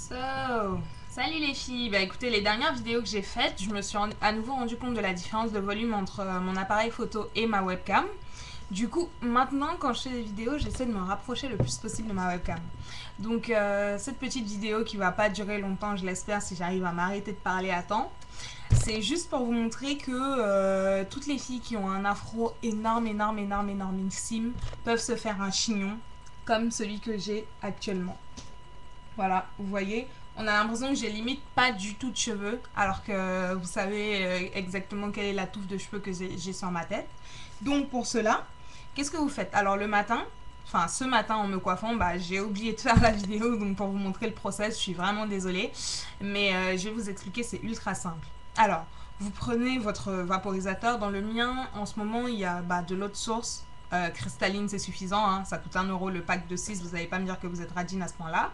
Salut les filles. Bah écoutez, les dernières vidéos que j'ai faites, je me suis à nouveau rendu compte de la différence de volume entre mon appareil photo et ma webcam. Du coup, maintenant, quand je fais des vidéos, j'essaie de me rapprocher le plus possible de ma webcam. Donc, cette petite vidéo qui va pas durer longtemps, je l'espère, si j'arrive à m'arrêter de parler à temps, c'est juste pour vous montrer que toutes les filles qui ont un afro énormissime peuvent se faire un chignon comme celui que j'ai actuellement. Voilà, vous voyez, on a l'impression que j'ai limite pas du tout de cheveux, alors que vous savez exactement quelle est la touffe de cheveux que j'ai sur ma tête. Donc pour cela, qu'est-ce que vous faites? Alors le matin, enfin ce matin en me coiffant, bah, j'ai oublié de faire la vidéo, donc pour vous montrer le process, je suis vraiment désolée. Mais je vais vous expliquer, c'est ultra simple. Alors, vous prenez votre vaporisateur. Dans le mien, en ce moment, il y a de l'eau de source. Cristalline, c'est suffisant, hein, ça coûte 1 € le pack de 6, vous n'allez pas me dire que vous êtes radine à ce point-là.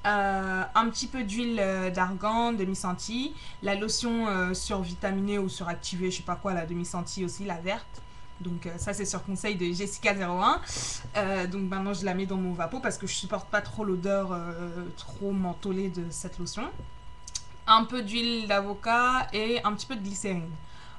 Un petit peu d'huile d'argan, demi-senti, la lotion survitaminée ou suractivée, je sais pas quoi, la demi-senti aussi, la verte. Donc ça c'est sur conseil de Jessica01. Donc maintenant je la mets dans mon vapeau parce que je supporte pas trop l'odeur trop mentholée de cette lotion. Un peu d'huile d'avocat et un petit peu de glycérine.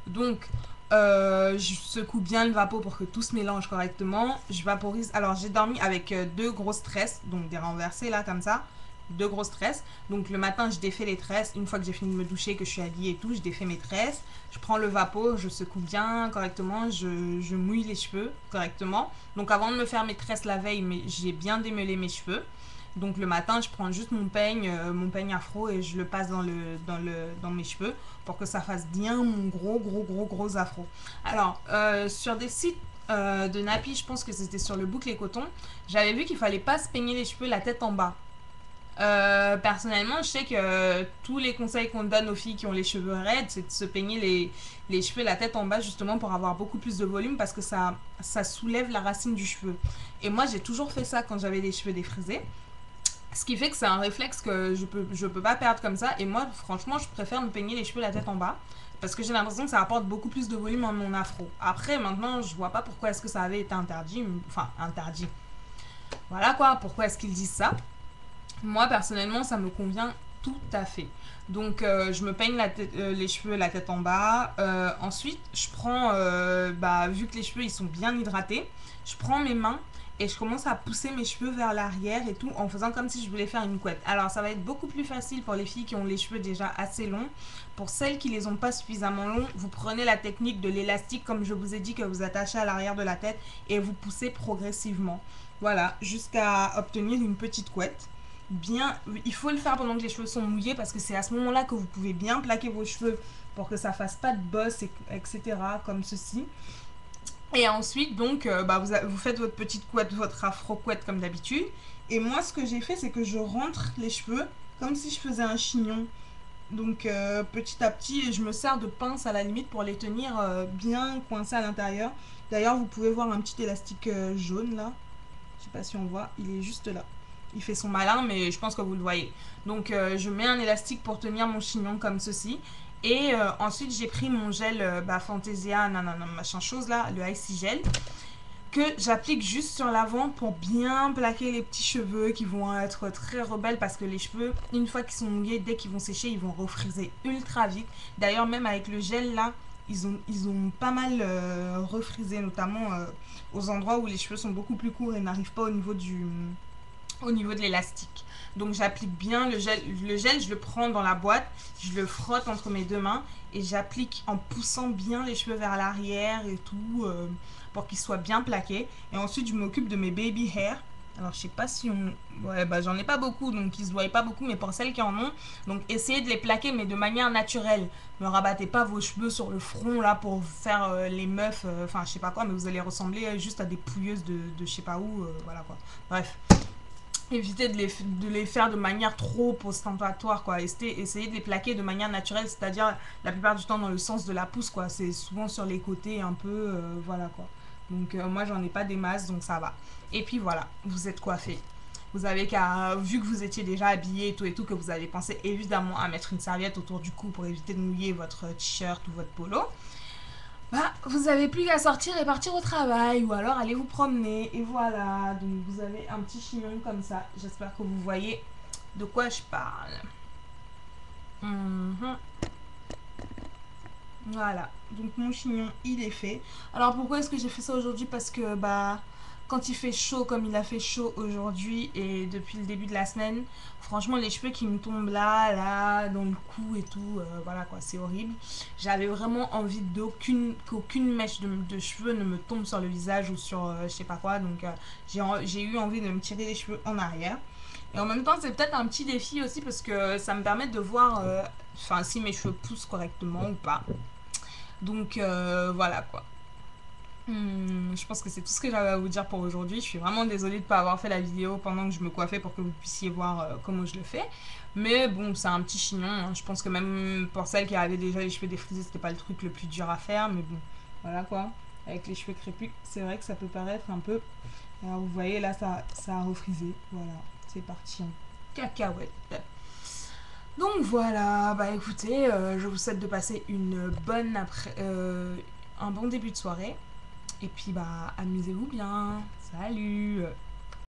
Donc je secoue bien le vapeau pour que tout se mélange correctement. Je vaporise. Alors j'ai dormi avec deux grosses tresses, donc des renversées là comme ça. Deux grosses tresses. Donc le matin je défais les tresses. Une fois que j'ai fini de me doucher, que je suis habillée et tout, je défais mes tresses. Je prends le vapeau, je secoue bien correctement, je mouille les cheveux correctement. Donc avant de me faire mes tresses la veille, j'ai bien démêlé mes cheveux. Donc le matin, je prends juste mon peigne afro et je le passe dans mes cheveux pour que ça fasse bien mon gros afro. Alors, sur des sites de nappies, je pense que c'était sur le Boucle et Coton, j'avais vu qu'il fallait pas se peigner les cheveux la tête en bas. Personnellement, je sais que tous les conseils qu'on donne aux filles qui ont les cheveux raides, c'est de se peigner les cheveux la tête en bas justement pour avoir beaucoup plus de volume parce que ça soulève la racine du cheveu. Et moi, j'ai toujours fait ça quand j'avais les cheveux défrisés. Ce qui fait que c'est un réflexe que je peux pas perdre comme ça. Et moi, franchement, je préfère me peigner les cheveux la tête en bas. Parce que j'ai l'impression que ça apporte beaucoup plus de volume à mon afro. Après, maintenant, je vois pas pourquoi est-ce que ça avait été interdit. Enfin, interdit. Voilà quoi, pourquoi est-ce qu'ils disent ça. Moi, personnellement, ça me convient tout à fait. Donc, je me peigne les cheveux la tête en bas. Ensuite, je prends, vu que les cheveux, ils sont bien hydratés, je prends mes mains et je commence à pousser mes cheveux vers l'arrière et tout en faisant comme si je voulais faire une couette. Alors ça va être beaucoup plus facile pour les filles qui ont les cheveux déjà assez longs. Pour celles qui les ont pas suffisamment longs, vous prenez la technique de l'élastique comme je vous ai dit que vous attachez à l'arrière de la tête et vous poussez progressivement. Voilà, jusqu'à obtenir une petite couette. Bien, il faut le faire pendant que les cheveux sont mouillés parce que c'est à ce moment-là que vous pouvez bien plaquer vos cheveux pour que ça fasse pas de bosse, etc. comme ceci. Et ensuite, donc, vous faites votre petite couette, votre afro-couette comme d'habitude. Et moi, ce que j'ai fait, c'est que je rentre les cheveux comme si je faisais un chignon. Donc, petit à petit, je me sers de pince à la limite pour les tenir bien coincés à l'intérieur. D'ailleurs, vous pouvez voir un petit élastique jaune là. Je sais pas si on voit, il est juste là. Il fait son malin, mais je pense que vous le voyez. Donc, je mets un élastique pour tenir mon chignon comme ceci. Et ensuite, j'ai pris mon gel Fantasia, machin chose là, le Icy Gel, que j'applique juste sur l'avant pour bien plaquer les petits cheveux qui vont être très rebelles parce que les cheveux, une fois qu'ils sont mouillés, dès qu'ils vont sécher, ils vont refriser ultra vite. D'ailleurs, même avec le gel là, ils ont pas mal refrisé, notamment aux endroits où les cheveux sont beaucoup plus courts et n'arrivent pas au niveau de l'élastique. Donc j'applique bien le gel. Le gel, je le prends dans la boîte, je le frotte entre mes deux mains et j'applique en poussant bien les cheveux vers l'arrière et tout pour qu'ils soient bien plaqués. Et ensuite, je m'occupe de mes baby hair. Alors je sais pas si on... Ouais, j'en ai pas beaucoup, donc ils se voient pas beaucoup, mais pour celles qui en ont, donc essayez de les plaquer, mais de manière naturelle. Ne rabattez pas vos cheveux sur le front là pour faire les meufs, enfin je sais pas quoi, mais vous allez ressembler juste à des pouilleuses de je sais pas où, voilà quoi. Bref. Évitez de les faire de manière trop ostentatoire, quoi. Essayez de les plaquer de manière naturelle, c'est-à-dire la plupart du temps dans le sens de la pousse, quoi. C'est souvent sur les côtés un peu, voilà, quoi. Donc moi j'en ai pas des masses, donc ça va. Et puis voilà, vous êtes coiffé. Vous avez qu'à, vu que vous étiez déjà habillé et tout, que vous avez pensé évidemment à mettre une serviette autour du cou pour éviter de mouiller votre t-shirt ou votre polo, vous avez plus qu'à sortir et partir au travail ou alors aller vous promener et voilà. Donc vous avez un petit chignon comme ça. J'espère que vous voyez de quoi je parle. Voilà, donc mon chignon il est fait. Alors pourquoi est-ce que j'ai fait ça aujourd'hui? Parce que bah quand il fait chaud comme il a fait chaud aujourd'hui et depuis le début de la semaine, franchement les cheveux qui me tombent là, dans le cou et tout, voilà quoi, c'est horrible. J'avais vraiment envie qu'aucune mèche de cheveux ne me tombe sur le visage ou sur je sais pas quoi, donc j'ai eu envie de me tirer les cheveux en arrière. Et en même temps c'est peut-être un petit défi aussi parce que ça me permet de voir si mes cheveux poussent correctement ou pas. Donc voilà quoi. Je pense que c'est tout ce que j'avais à vous dire pour aujourd'hui. Je suis vraiment désolée de ne pas avoir fait la vidéo pendant que je me coiffais pour que vous puissiez voir comment je le fais. Mais bon, c'est un petit chignon. Hein. Je pense que même pour celles qui avaient déjà les cheveux défrisés, c'était pas le truc le plus dur à faire. Mais bon, voilà quoi. Avec les cheveux crépus, c'est vrai que ça peut paraître un peu... Alors vous voyez là, ça a refrisé. Voilà, c'est parti en cacahuète. Donc voilà, bah écoutez, je vous souhaite de passer une bonne un bon début de soirée. Et puis bah amusez-vous bien. Salut!